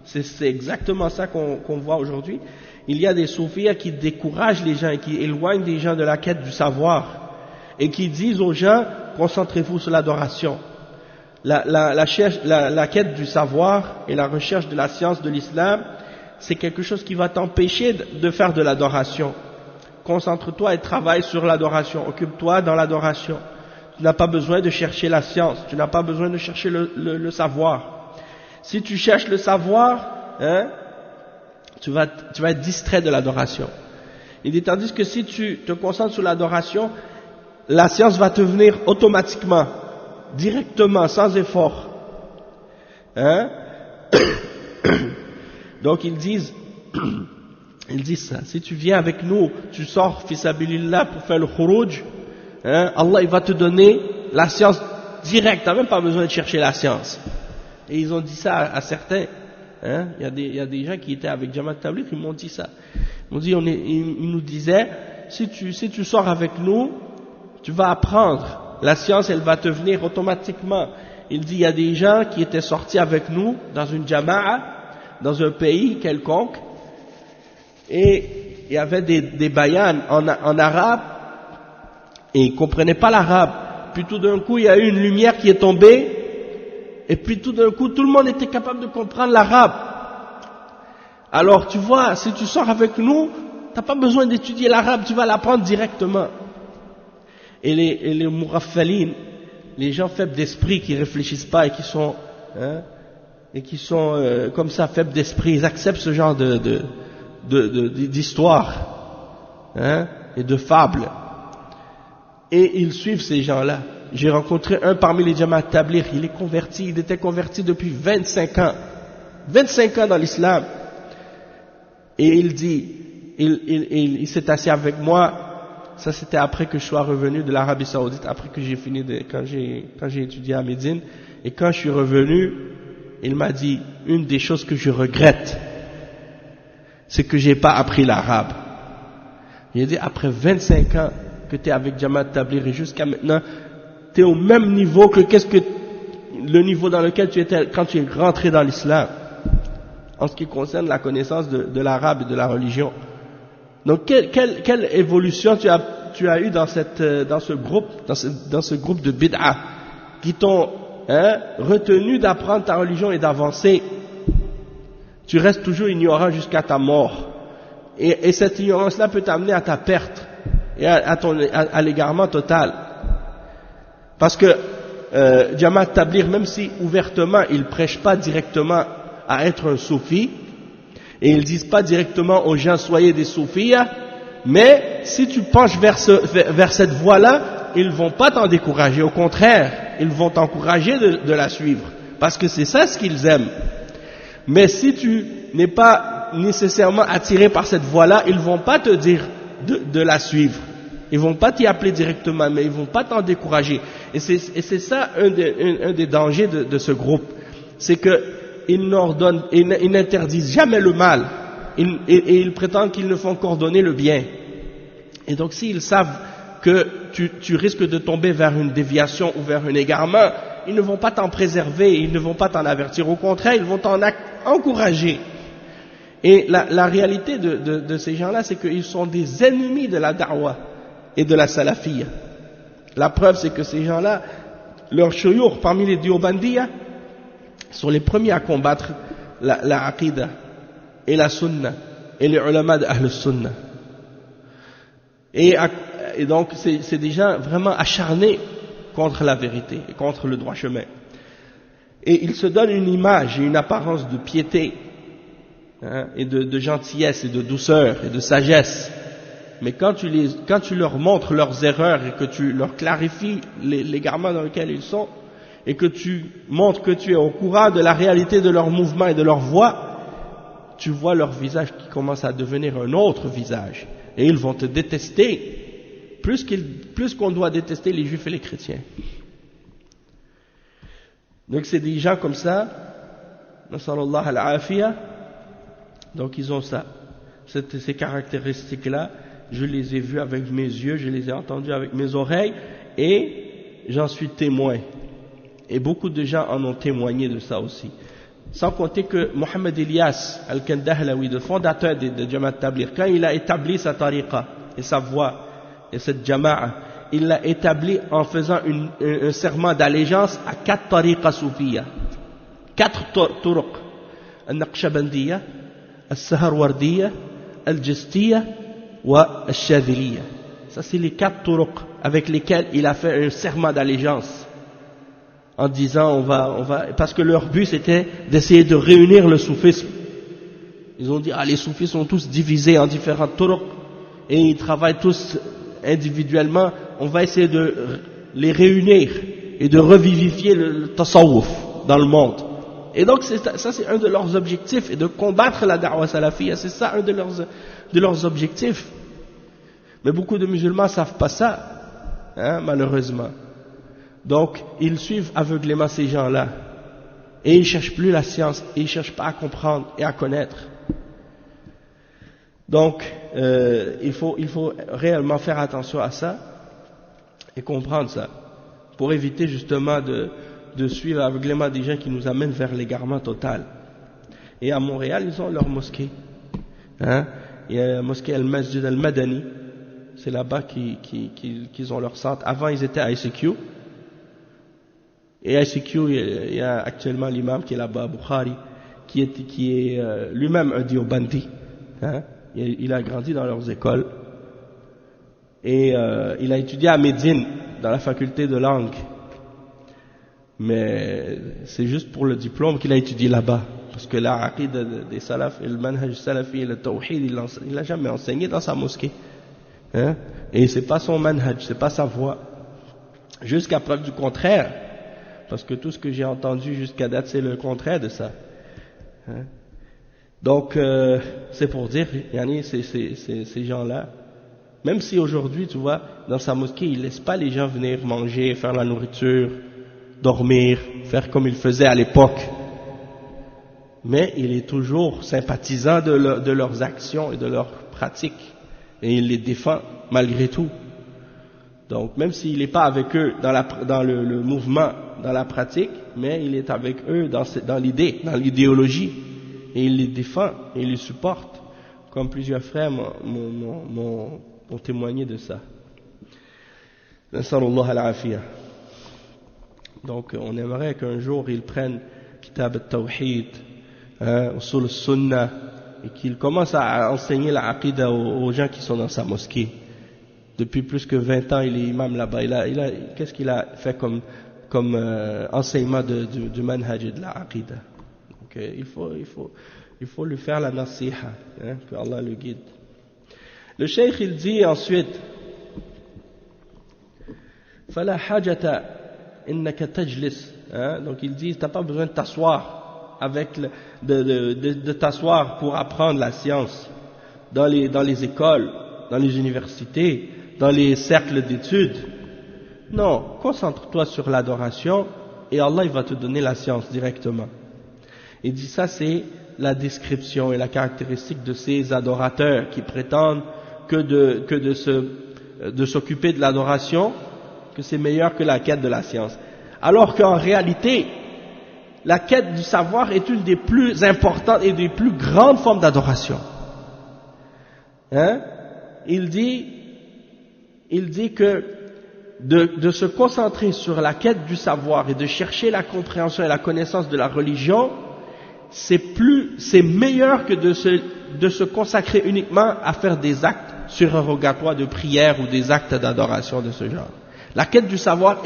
c'est exactement ça qu'on voit aujourd'hui. Il y a des soufis qui découragent les gens et qui éloignent les gens de la quête du savoir et qui disent aux gens concentrez-vous sur l'adoration. La quête du savoir et la recherche de la science de l'islam, c'est quelque chose qui va t'empêcher de faire de l'adoration. Concentre-toi et travaille sur l'adoration, occupe-toi dans l'adoration. Tu n'as pas besoin de chercher la science, tu n'as pas besoin de chercher le savoir. Si tu cherches le savoir, tu vas être distrait de l'adoration. Il dit, tandis que si tu te concentres sur l'adoration, la science va te venir automatiquement, directement, sans effort. Donc ils disent ça, si tu viens avec nous, tu sors fisabilillah pour faire le khuruj, Allah il va te donner la science directe, tu n'as même pas besoin de chercher la science. Et ils ont dit ça à certains. Il y a des gens qui étaient avec Jamaat Tabligh, ils m'ont dit ça. Ils nous disaient, si tu sors avec nous, tu vas apprendre. La science, elle va te venir automatiquement. Il dit, il y a des gens qui étaient sortis avec nous dans une jama'a, dans un pays quelconque, et il y avait des bayans en arabe, et ils ne comprenaient pas l'arabe. Puis tout d'un coup, il y a eu une lumière qui est tombée, et puis tout d'un coup, tout le monde était capable de comprendre l'arabe. Alors tu vois, si tu sors avec nous, tu n'as pas besoin d'étudier l'arabe, tu vas l'apprendre directement. Et les muraffalines, les gens faibles d'esprit qui réfléchissent pas et qui sont comme ça faibles d'esprit, ils acceptent ce genre d'histoire et de fables. Et ils suivent ces gens-là. J'ai rencontré un parmi les Jamaat Tabligh, il était converti depuis 25 ans. 25 ans dans l'islam. Et il dit, il s'est assis avec moi, ça c'était après que je sois revenu de l'Arabie Saoudite, après que j'ai fini quand j'ai étudié à Médine, et quand je suis revenu, il m'a dit, une des choses que je regrette, c'est que j'ai pas appris l'arabe. Il a dit, après 25 ans que tu es avec Jamaat Tabligh et jusqu'à maintenant, tu es au même niveau que le niveau dans lequel tu étais quand tu es rentré dans l'islam. en ce qui concerne la connaissance de l'arabe et de la religion. Donc quelle évolution tu as eu dans ce groupe de bid'a qui t'ont retenu d'apprendre ta religion et d'avancer. Tu restes toujours ignorant jusqu'à ta mort. Et cette ignorance-là peut t'amener à ta perte et à l'égarement total. Parce que Jamaat Tabligh, même si ouvertement ils prêchent pas directement à être un soufi, et ils disent pas directement aux gens soyez des soufis, mais si tu penches vers cette voie-là, ils vont pas t'en décourager, au contraire, ils vont t'encourager de la suivre, parce que c'est ça ce qu'ils aiment. Mais si tu n'es pas nécessairement attiré par cette voie-là, ils vont pas te dire de la suivre. Ils vont pas t'y appeler directement, mais ils vont pas t'en décourager. Et c'est ça un des dangers de ce groupe. C'est que ils n'interdisent jamais le mal. Et ils prétendent qu'ils ne font qu'ordonner le bien. Et donc s'ils savent que tu risques de tomber vers une déviation ou vers un égarement, ils ne vont pas t'en préserver, ils ne vont pas t'en avertir. Au contraire, ils vont t'en encourager. Et la réalité de ces gens-là, c'est qu'ils sont des ennemis de la da'wah et de la salafiyya. La preuve, c'est que ces gens-là, leurs shuyukh parmi les Diobandiyya, sont les premiers à combattre la aqida et la sunna et les ulama de Ahl Sunna. Et donc, c'est des gens vraiment acharnés contre la vérité et contre le droit chemin. Et ils se donnent une image et une apparence de piété, et de gentillesse et de douceur et de sagesse. Mais quand tu leur montres leurs erreurs et que tu leur clarifies l'égarement dans lequel ils sont, et que tu montres que tu es au courant de la réalité de leur mouvement et de leur voix, tu vois leur visage qui commence à devenir un autre visage. Et ils vont te détester, plus qu'on doit détester les juifs et les chrétiens. Donc c'est des gens comme ça, nasallallahu al-afiyya, donc ils ont ça, ces caractéristiques-là, je les ai vus avec mes yeux, je les ai entendus avec mes oreilles, et j'en suis témoin. Et beaucoup de gens en ont témoigné de ça aussi. Sans compter que Mohamed Ilyas al-Kandahlawi, le fondateur de Jamaat Tabligh, quand il a établi sa tariqa et sa voie et cette jama'a, il l'a établi en faisant un serment d'allégeance à 4 tariqas soufiyya, 4 turuq, al-Naqshbandiyya, al-Saharwardiyya, al-Jistiyya wa al-Shadhiliyya. Ça c'est les 4 turuq avec lesquels il a fait un serment d'allégeance, en disant on va, parce que leur but c'était d'essayer de réunir le soufisme. Ils ont dit les soufis sont tous divisés en différents turuq et ils travaillent tous individuellement, on va essayer de les réunir et de revivifier le tasawwuf dans le monde. Et donc ça c'est un de leurs objectifs, et de combattre la da'wah salafiyya, c'est ça un de leurs objectifs. Mais beaucoup de musulmans savent pas ça, malheureusement. Donc ils suivent aveuglément ces gens-là, et ils cherchent plus la science, et ils cherchent pas à comprendre et à connaître. Donc il faut réellement faire attention à ça et comprendre ça, pour éviter justement de suivre aveuglément des gens qui nous amènent vers l'égarement total. Et à Montréal, ils ont leur mosquée. Il y a la mosquée Al-Masjid Al-Madani, c'est là-bas qu'ils ont leur centre. Avant, ils étaient à ICQ. Et à ICQ, il y a actuellement l'imam qui est là-bas, Bukhari, qui est lui-même un Diobandi. Il a grandi dans leurs écoles. Et il a étudié à Médine, dans la faculté de langue. Mais c'est juste pour le diplôme qu'il a étudié là-bas. Parce que la aqida des salaf, et le manhaj salafi et le tawhid, il l'a jamais enseigné dans sa mosquée. Et c'est pas son manhaj, c'est pas sa voix. Jusqu'à preuve du contraire. Parce que tout ce que j'ai entendu jusqu'à date, c'est le contraire de ça. Donc, c'est pour dire, yani, ces gens-là, même si aujourd'hui, tu vois, dans sa mosquée, il laisse pas les gens venir manger, faire la nourriture, dormir, faire comme il faisait à l'époque. Mais il est toujours sympathisant de leurs actions et de leurs pratiques. Et il les défend malgré tout. Donc, même s'il n'est pas avec eux dans le mouvement, dans la pratique, mais il est avec eux dans l'idée, dans l'idéologie. et il les défend, et il les supporte, comme plusieurs frères m'ont témoigné de ça. Nasallallahu al-afiyah. Donc on aimerait qu'un jour ils prennent Kitab al-Tawhid, Usul al-Sunnah, et qu'ils commencent à enseigner la aqidah aux gens qui sont dans sa mosquée. Depuis plus que 20 ans, il est imam là-bas. Qu'est-ce qu'il a fait comme enseignement du manhaj et de la aqidah. Donc il faut lui faire la nasiha, que Allah le guide. Le cheikh il dit ensuite, فلا حاجة إنك تجلس, donc il dit t'as pas besoin de t'asseoir de t'asseoir pour apprendre la science dans les écoles, dans les universités, dans les cercles d'études. Non, concentre-toi sur l'adoration et Allah il va te donner la science directement. Il dit ça, c'est la description et la caractéristique de ces adorateurs qui prétendent que de s'occuper de l'adoration, que c'est meilleur que la quête de la science. Alors qu'en réalité, la quête du savoir est une des plus importantes et des plus grandes formes d'adoration. Il dit que de se concentrer sur la quête du savoir et de chercher la compréhension et la connaissance de la religion, c'est meilleur que de se consacrer uniquement à faire des actes surrogatoires de prière ou des actes d'adoration de ce genre. La quête du savoir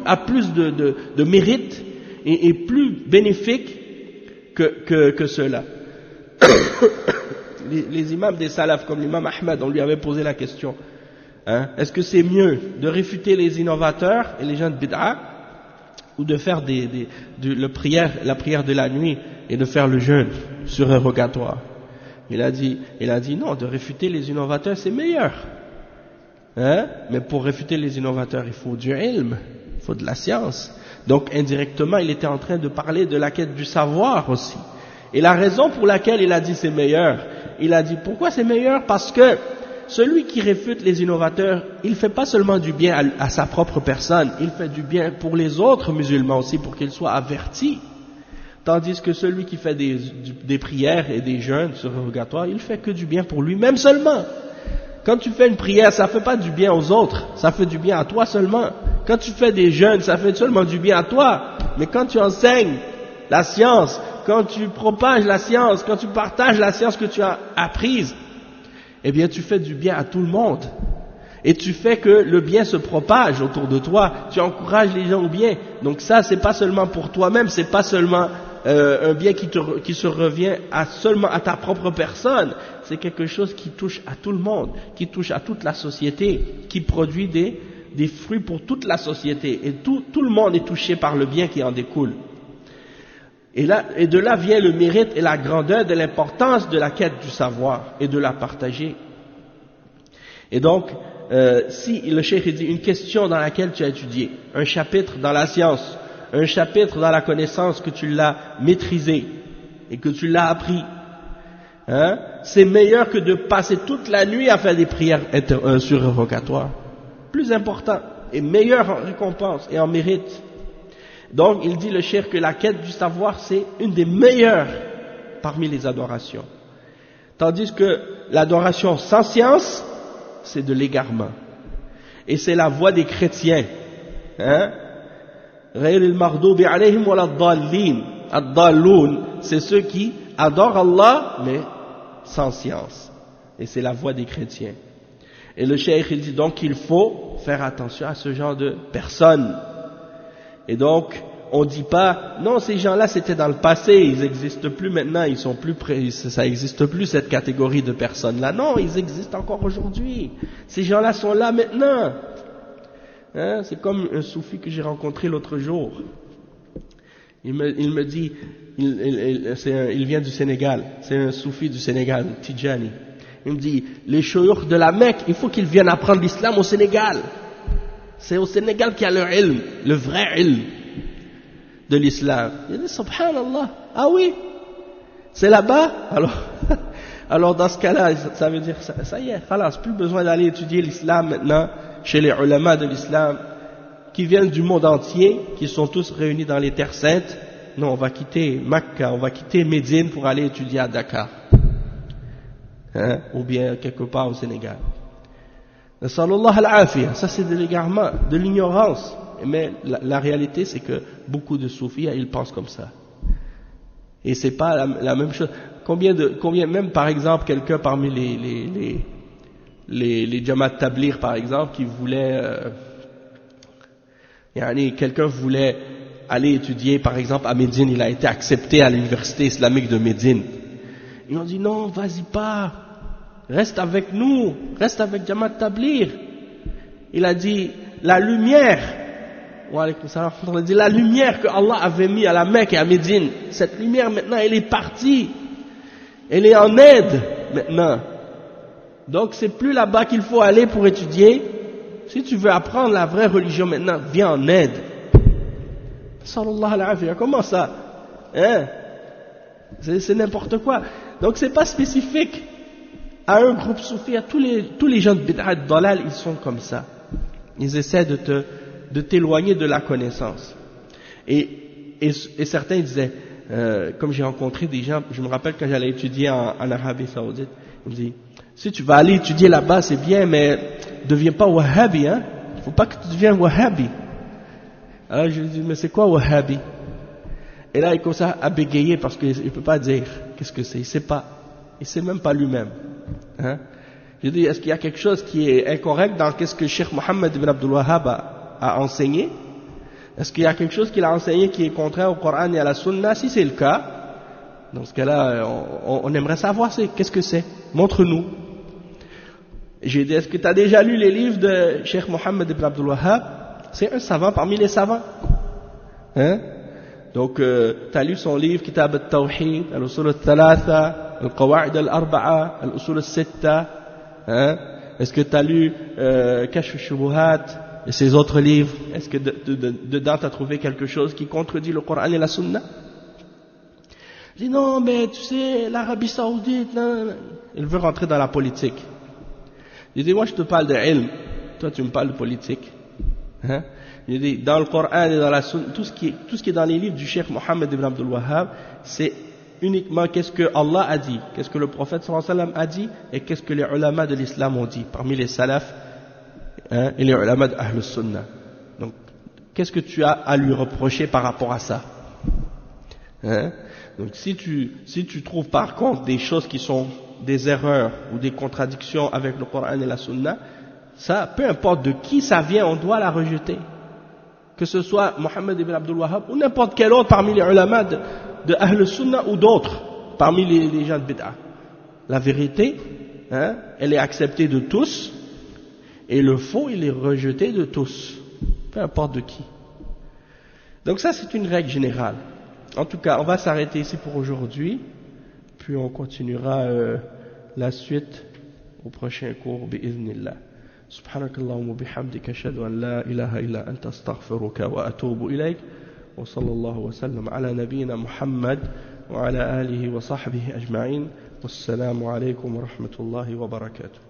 a plus de mérite et plus bénéfique que cela. Les imams des salafs, comme l'imam Ahmed, on lui avait posé la question, est-ce que c'est mieux de réfuter les innovateurs et les gens de bid'a, ou de faire la prière de la nuit et de faire le jeûne surrogatoire? Il a dit non, de réfuter les innovateurs c'est meilleur. Mais pour réfuter les innovateurs, il faut du ilm, il faut de la science. Donc indirectement, il était en train de parler de la quête du savoir aussi. Et la raison pour laquelle il a dit c'est meilleur, il a dit pourquoi c'est meilleur? Parce que celui qui réfute les innovateurs, il fait pas seulement du bien à sa propre personne, il fait du bien pour les autres musulmans aussi, pour qu'ils soient avertis. Tandis que celui qui fait des prières et des jeûnes surrogatoires, il fait que du bien pour lui-même seulement. Quand tu fais une prière, ça fait pas du bien aux autres, ça fait du bien à toi seulement. Quand tu fais des jeûnes, ça fait seulement du bien à toi. Mais quand tu enseignes la science, quand tu propages la science, quand tu partages la science que tu as apprise, eh bien tu fais du bien à tout le monde. Et tu fais que le bien se propage autour de toi, tu encourages les gens au bien. Donc ça, c'est pas seulement pour toi-même, c'est pas seulement un bien qui se revient seulement à ta propre personne, c'est quelque chose qui touche à tout le monde, qui touche à toute la société, qui produit des fruits pour toute la société, et tout le monde est touché par le bien qui en découle. Et de là vient le mérite et la grandeur de l'importance de la quête du savoir et de la partager. Et donc, si le cheikh dit une question dans laquelle tu as étudié, un chapitre dans la science, un chapitre dans la connaissance que tu l'as maîtrisé et que tu l'as appris, c'est meilleur que de passer toute la nuit à faire des prières surrogatoires. Plus important et meilleur en récompense et en mérite. Donc il dit le cheikh que la quête du savoir c'est une des meilleures parmi les adorations. Tandis que l'adoration sans science, c'est de l'égarement. Et c'est la voie des chrétiens. C'est ceux qui adorent Allah, mais sans science. Et c'est la voie des chrétiens. Et le cheikh il dit donc qu'il faut faire attention à ce genre de personnes. Et donc, on dit pas, non, ces gens-là c'était dans le passé, ils n'existent plus maintenant, ils sont plus ça n'existe plus cette catégorie de personnes-là. Non, ils existent encore aujourd'hui. Ces gens-là sont là maintenant. C'est comme un soufi que j'ai rencontré l'autre jour. Il me dit, il vient du Sénégal, c'est un soufi du Sénégal, Tidjani. Il me dit, les choyoukh de la Mecque, il faut qu'ils viennent apprendre l'islam au Sénégal. C'est au Sénégal qu'il y a le ilm, le vrai ilm de l'islam. Il dit, subhanallah, ah oui, c'est là-bas. Alors dans ce cas-là, ça veut dire, ça y est, plus besoin d'aller étudier l'islam maintenant chez les ulama de l'islam qui viennent du monde entier, qui sont tous réunis dans les terres saintes, non, on va quitter Mecca, on va quitter Médine pour aller étudier à Dakar, hein, ou bien quelque part au Sénégal. Nasallallahu al-afiyah, ça c'est de l'égarement, de l'ignorance. Mais la réalité c'est que beaucoup de soufis, ils pensent comme ça. Et c'est pas la même chose. Combien même par exemple quelqu'un parmi les Jamaat Tabligh par exemple qui voulait, quelqu'un voulait aller étudier par exemple à Médine, il a été accepté à l'université islamique de Médine. Ils ont dit non, vas-y pas, reste avec nous, reste avec Jamaat Tabligh. Il a dit la lumière, il a dit la lumière que Allah avait mis à la Mecque et à Médine, cette lumière maintenant elle est partie, elle est en aide maintenant. Donc c'est plus là-bas qu'il faut aller pour étudier. Si tu veux apprendre la vraie religion maintenant, viens en aide. Sallallahu alayhi wa sallam. Comment ça, hein? C'est n'importe quoi. Donc c'est pas spécifique à un groupe soufi, à tous les gens de bid'ah de dalal, ils sont comme ça. Ils essaient de t'éloigner de la connaissance. Et certains disaient, comme j'ai rencontré des gens, je me rappelle quand j'allais étudier en Arabie Saoudite, ils me disaient, si tu vas aller étudier là-bas, c'est bien, mais deviens pas wahhabi, hein. Il faut pas que tu deviennes wahhabi. Alors je lui dis, mais c'est quoi wahhabi? Et là il commence à bégayer parce qu'il peut pas dire qu'est-ce que c'est, il sait pas. Il sait même pas lui-même. Hein? Je dis, est-ce qu'il y a quelque chose qui est incorrect dans qu'est-ce que Cheikh Mohammed ibn Abdul Wahhab a enseigné? Est-ce qu'il y a quelque chose qu'il a enseigné qui est contraire au Coran et à la Sunna? Si c'est le cas, dans ce cas-là, on aimerait savoir qu'est-ce que c'est. Montre-nous. J'ai dit, est-ce que tu as déjà lu les livres de Cheikh Mohammed ibn Abdul Wahhab? C'est un savant parmi les savants. Hein? Donc, tu as lu son livre Kitab al-Tawhid, al-Usul al-Thalatha, al-Qawa'id al-Arba'a, al-Usul al-Sitta. Hein? Est-ce que tu as lu Kashf al-Shubuhat et ses autres livres? Est-ce que dedans tu as trouvé quelque chose qui contredit le Coran et la Sunna? Je dis non, mais tu sais, l'Arabie Saoudite, non. Il veut rentrer dans la politique. Je dis, moi je te parle de ilm, toi tu me parles de politique. Hein? Je dis, dans le Coran et dans la Sunna, tout ce qui est dans les livres du Cheikh Mohammed ibn Abdul Wahhab, c'est uniquement qu'est-ce que Allah a dit, qu'est-ce que le prophète sallallahu alayhi wa sallam a dit, et qu'est-ce que les ulama de l'islam ont dit, parmi les salafs, hein, et les ulama de Ahl Sunnah. Donc, qu'est-ce que tu as à lui reprocher par rapport à ça? Hein? Donc, si tu trouves par contre des choses qui sont des erreurs ou des contradictions avec le Coran et la Sunna, ça, peu importe de qui ça vient, on doit la rejeter. Que ce soit Mohammed ibn Abdul Wahhab ou n'importe quel autre parmi les ulama de Ahl Sunnah ou d'autres parmi les gens de bid'ah. La vérité, hein, elle est acceptée de tous et le faux, il est rejeté de tous, peu importe de qui. Donc ça, c'est une règle générale. En tout cas, on va s'arrêter ici pour aujourd'hui, puis on continuera la suite au prochain cours, bi'idhnillah. سبحانك اللهم وبحمدك أشهد أن لا إله إلا أنت أستغفرك وأتوب إليك وصلى الله وسلم على نبينا محمد وعلى آله وصحبه أجمعين والسلام عليكم ورحمة الله وبركاته.